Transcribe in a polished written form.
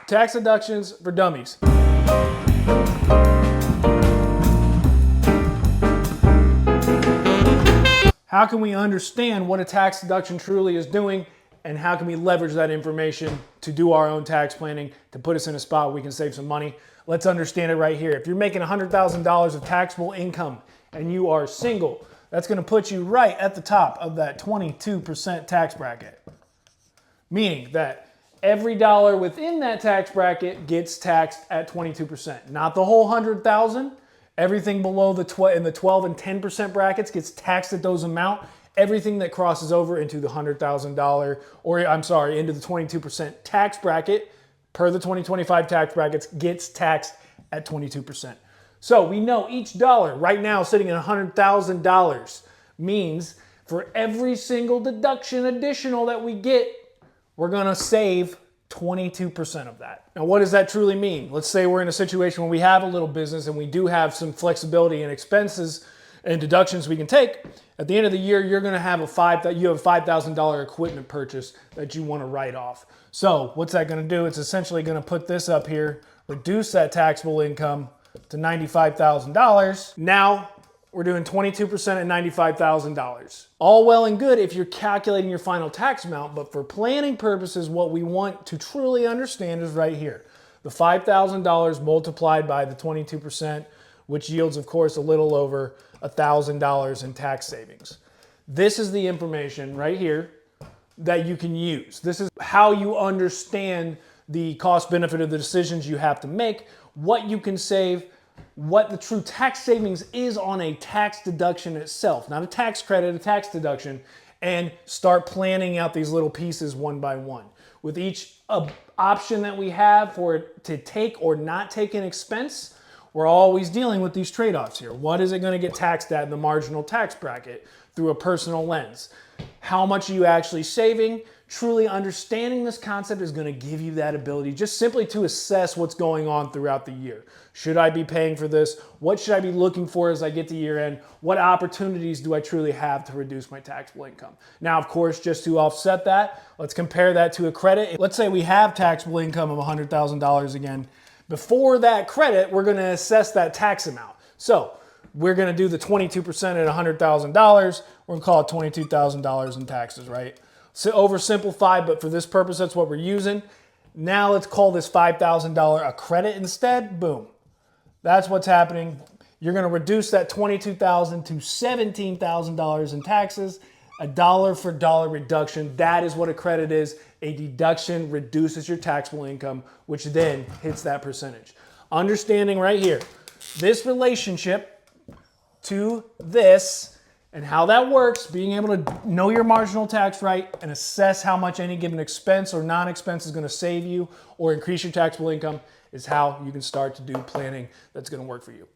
Tax deductions for dummies. How can we understand what a tax deduction truly is doing, and how can we leverage that information to do our own tax planning to put us in a spot where we can save some money? Let's understand it right here. If you're making $100,000 of taxable income and you are single, that's going to put you right at the top of that 22% tax bracket. Meaning that every dollar within that tax bracket gets taxed at 22%. Not the whole 100,000. Everything below in the 12 and 10% brackets gets taxed at those amount. Everything that crosses over into the $100,000, or I'm sorry, into the 22% tax bracket per the 2025 tax brackets gets taxed at 22%. So we know each dollar right now sitting at $100,000 means for every single deduction additional that we get, we're gonna save 22% of that. Now, what does that truly mean? Let's say we're in a situation where we have a little business and we do have some flexibility in expenses and deductions we can take. At the end of the year, you're gonna have a $5,000 equipment purchase that you wanna write off. So what's that gonna do? It's essentially gonna put this up here, reduce that taxable income to $95,000. Now, we're doing 22% at $95,000. All well and good if you're calculating your final tax amount, but for planning purposes, what we want to truly understand is right here. The $5,000 multiplied by the 22%, which yields, of course, a little over $1,000 in tax savings. This is the information right here that you can use. This is how you understand the cost benefit of the decisions you have to make, what you can save, what the true tax savings is on a tax deduction itself, not a tax credit, a tax deduction, and start planning out these little pieces one by one. With each option that we have for it to take or not take an expense, we're always dealing with these trade-offs here. What is it going to get taxed at in the marginal tax bracket through a personal lens? How much are you actually saving? Truly understanding this concept is going to give you that ability just simply to assess what's going on throughout the year. Should I be paying for this? What should I be looking for as I get to year end? What opportunities do I truly have to reduce my taxable income? Now, of course, just to offset that, let's compare that to a credit. Let's say we have taxable income of $100,000 again. Before that credit, we're going to assess that tax amount. So we're going to do the 22% at $100,000. We're going to call it $22,000 in taxes, right? So oversimplified, but for this purpose, that's what we're using. Now let's call this $5,000 a credit instead. Boom. That's what's happening. You're going to reduce that $22,000 to $17,000 in taxes. A dollar for dollar reduction. That is what a credit is. A deduction reduces your taxable income, which then hits that percentage. Understanding right here, this relationship to this and how that works, being able to know your marginal tax rate and assess how much any given expense or non-expense is going to save you or increase your taxable income is how you can start to do planning that's going to work for you.